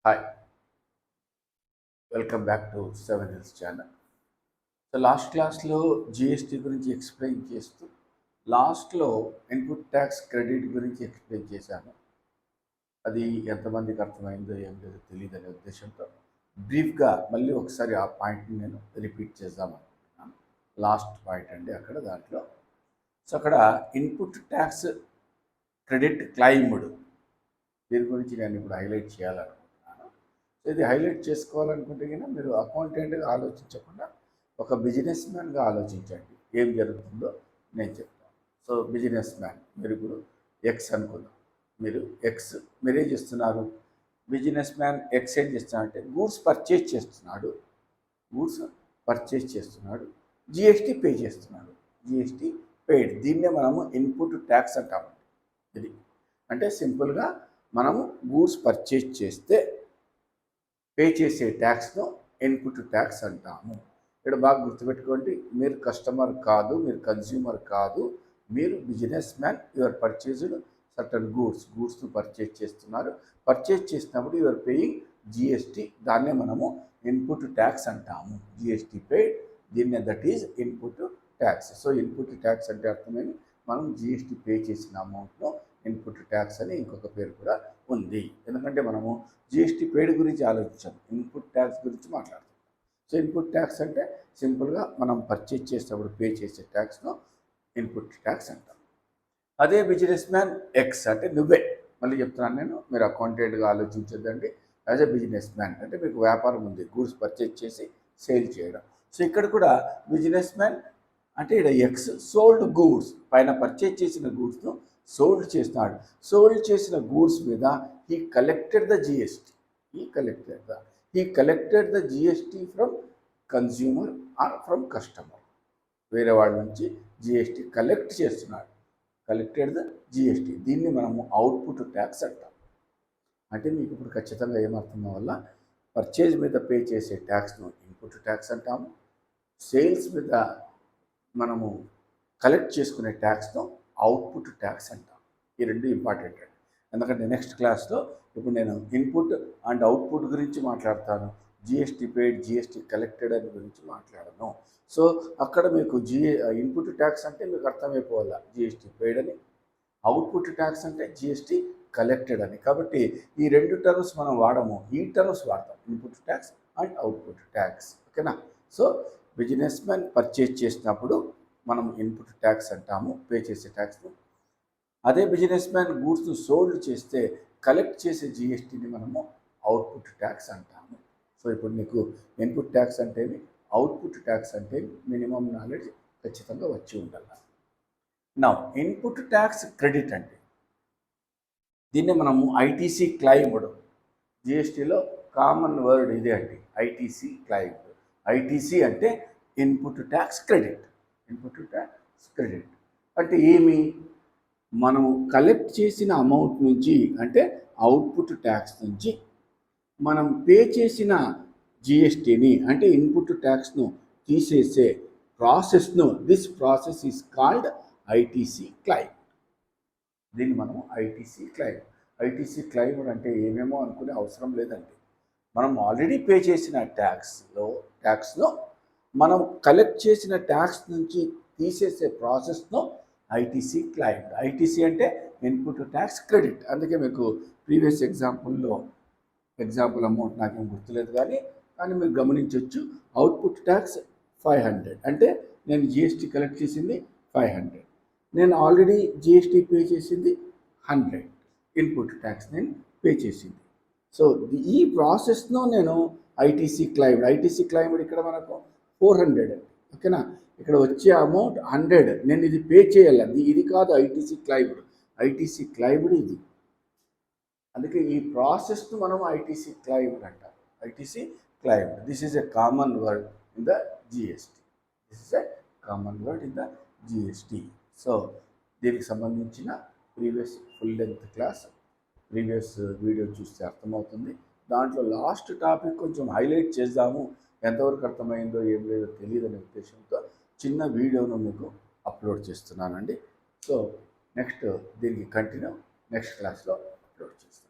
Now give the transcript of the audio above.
Hi, welcome back to Seven Hills channel. So last క్లాస్లో GST గురించి explain చేస్తూ లాస్ట్లో ఇన్పుట్ ట్యాక్స్ క్రెడిట్ గురించి ఎక్స్ప్లెయిన్ చేశాను. అది ఎంతమందికి అర్థమైందో ఏం లేదో తెలియదనే ఉద్దేశంతో బ్రీఫ్గా మళ్ళీ ఒకసారి ఆ పాయింట్ని నేను రిపీట్ చేద్దామనుకుంటున్నాను. లాస్ట్ పాయింట్ అండి దాంట్లో. సో అక్కడ ఇన్పుట్ ట్యాక్స్ క్రెడిట్ క్లైమ్డ్ దీని గురించి నేను ఇప్పుడు హైలైట్ చేయాలనుకుంటున్నాను. సో ఇది హైలైట్ చేసుకోవాలనుకుంటే కనుక మీరు అకౌంటెంట్గా ఆలోచించకుండా ఒక బిజినెస్ మ్యాన్గా ఆలోచించండి. ఏం జరుగుతుందో నేను చెప్తాను. సో బిజినెస్ మ్యాన్ మీరు ఇప్పుడు ఎక్స్ అనుకుందాం. మీరేం చేస్తున్నారు? బిజినెస్ మ్యాన్ ఎక్స్ ఏం చేస్తున్నాడంటే గూడ్స్ పర్చేజ్ చేస్తున్నాడు, జిఎస్టీ పే చేస్తున్నాడు. జిఎస్టీ పెయిడ్, దీన్నే మనము ఇన్పుట్ ట్యాక్స్ అంటామండి. ఇది అంటే సింపుల్గా మనము గూడ్స్ పర్చేజ్ చేస్తే పే చేసే ట్యాక్స్ను ఇన్పుట్ ట్యాక్స్ అంటాము. ఇక్కడ బాగా గుర్తుపెట్టుకోండి, మీరు కస్టమర్ కాదు, మీరు కన్జ్యూమర్ కాదు, మీరు business man. Your purchased certain గూడ్స్ను పర్చేజ్ చేస్తున్నారు. పర్చేజ్ చేసినప్పుడు యువర్ పేయింగ్ జిఎస్టీ, దాన్నే మనము ఇన్పుట్ ట్యాక్స్ అంటాము. జిఎస్టీ పెయిడ్, దీన్నే that is input tax. So input tax అంటే అర్థమైంది, మనం జిఎస్టీ పే చేసిన అమౌంట్ను ఇన్పుట్ ట్యాక్స్ అని ఇంకొక పేరు కూడా ఉంది. ఎందుకంటే మనము జిఎస్టీ పెయిడ్ గురించి ఆలోచించాం, ఇన్పుట్ ట్యాక్స్ గురించి మాట్లాడుతాం. సో ఇన్పుట్ ట్యాక్స్ అంటే సింపుల్గా మనం పర్చేజ్ చేసేటప్పుడు పే చేసే ట్యాక్స్ను ఇన్పుట్ ట్యాక్స్ అంటాం. అదే బిజినెస్ మ్యాన్ ఎక్స్ అంటే నువ్వే, మళ్ళీ చెప్తున్నాను నేను, మీరు అకౌంటెంట్గా ఆలోచించద్దండి. యాజ్ ఎ బిజినెస్ మ్యాన్ అంటే మీకు వ్యాపారం ఉంది, గూడ్స్ పర్చేజ్ చేసి సేల్ చేయడం. సో ఇక్కడ కూడా బిజినెస్ మ్యాన్ అంటే ఇక్కడ ఎక్స్ సోల్డ్ గూడ్స్, పైన పర్చేజ్ చేసిన గూడ్స్ను సోల్డ్ చేస్తున్నాడు. సోల్డ్ చేసిన గూడ్స్ మీద he collected the GST. He collected the GST from consumer or from customer. వేరే వాళ్ళ నుంచి జిఎస్టీ కలెక్ట్ చేస్తున్నాడు, కలెక్టెడ్ ద జిఎస్టీ. దీన్ని మనము అవుట్పుట్ ట్యాక్స్ అంటాం. అంటే మీకు ఇప్పుడు ఖచ్చితంగా ఏమర్థం వల్ల, పర్చేజ్ మీద పే చేసే ట్యాక్స్ను ఇన్పుట్ ట్యాక్స్ అంటాము, సేల్స్ మీద మనము కలెక్ట్ చేసుకునే ట్యాక్స్ను అవుట్పుట్ ట్యాక్స్ అంటాం. ఈ రెండు ఇంపార్టెంట్ అండి. ఎందుకంటే నెక్స్ట్ క్లాస్లో ఇప్పుడు నేను ఇన్పుట్ అండ్ అవుట్పుట్ గురించి మాట్లాడతాను, జిఎస్టీ పెయిడ్, జిఎస్టీ కలెక్టెడ్ అని గురించి మాట్లాడను. సో అక్కడ మీకు ఇన్పుట్ ట్యాక్స్ అంటే మీకు అర్థమైపోవాలా జిఎస్టీ పెయిడ్ అని, అవుట్పుట్ ట్యాక్స్ అంటే జిఎస్టీ కలెక్టెడ్ అని. కాబట్టి ఈ రెండు టర్మ్స్ మనం వాడము, ఈ టర్మ్స్ వాడతాం, input tax and output tax. ఓకేనా? సో బిజినెస్ మ్యాన్ పర్చేజ్ చేసినప్పుడు మనం ఇన్పుట్ ట్యాక్స్ అంటాము, పే చేసే ట్యాక్స్ను. అదే బిజినెస్ మ్యాన్ గూడ్స్ను సోల్డ్ చేస్తే కలెక్ట్ చేసే జిఎస్టీని మనము అవుట్పుట్ ట్యాక్స్ అంటాము. సో ఇప్పుడు నీకు ఇన్పుట్ ట్యాక్స్ అంటేమి, అవుట్పుట్ ట్యాక్స్ అంటే మినిమం నాలెడ్జ్ ఖచ్చితంగా వచ్చి ఉండాలి. నా ఇన్పుట్ ట్యాక్స్ క్రెడిట్ అంటే దీన్ని మనము ఐటీసీ క్లైమ్డ్, జిఎస్టీలో కామన్ వర్డ్ ఇదే అండి, ఐటీసీ క్లైమ్డ్. ఐటీసీ అంటే input tax credit. Input tax credit అంటే ఏమి, మనము కలెక్ట్ చేసిన అమౌంట్ నుంచి అంటే అవుట్పుట్ ట్యాక్స్ నుంచి మనం పే చేసిన జిఎస్టీని అంటే ఇన్పుట్ ట్యాక్స్ను తీసేసే ప్రాసెస్ను, this process is called ITC claim. దీన్ని మనము ఐటీసీ క్లైమ్ అంటే ఏమేమో అనుకునే అవసరం లేదండి. మనం ఆల్రెడీ పే చేసిన ట్యాక్స్ను మనం కలెక్ట్ చేసిన ట్యాక్స్ నుంచి తీసేసే ప్రాసెస్ను ఐటీసీ క్లైమ్డ్. ఐటీసీ అంటే ఇన్పుట్ ట్యాక్స్ క్రెడిట్. అందుకే మీకు ప్రీవియస్ ఎగ్జాంపుల్ అమౌంట్ నాకేం గుర్తులేదు, కానీ మీరు గమనించవచ్చు. అవుట్పుట్ ట్యాక్స్ 500 అంటే నేను జిఎస్టీ కలెక్ట్ చేసింది 500, నేను ఆల్రెడీ జిఎస్టీ పే చేసింది 100, ఇన్పుట్ ట్యాక్స్ నేను పే చేసింది. సో ఈ ప్రాసెస్ను నేను ఐటీసీ క్లైమ్డ్ ఇక్కడ మనకు 400 అండి. ఓకేనా? ఇక్కడ వచ్చే అమౌంట్ 100, నేను ఇది పే చేయాలి, ఇది కాదు ఐటీసీ క్లైమ్డ్ ఇది. అందుకే ఈ ప్రాసెస్ను మనం ఐటీసీ క్లైమ్డ్ అంటాం. ITC claimed, this is a common word in the GST. So దీనికి సంబంధించిన previous full length class, previous video చూస్తే అర్థమవుతుంది. దాంట్లో లాస్ట్ టాపిక్ కొంచెం హైలైట్ చేద్దాము, ఎంతవరకు అర్థమైందో ఏం లేదో తెలియదనే ఉద్దేశంతో చిన్న వీడియోను మీకు అప్లోడ్ చేస్తున్నానండి. సో నెక్స్ట్ దీనికి కంటిన్యూ నెక్స్ట్ క్లాస్లో అప్లోడ్ చేస్తాను.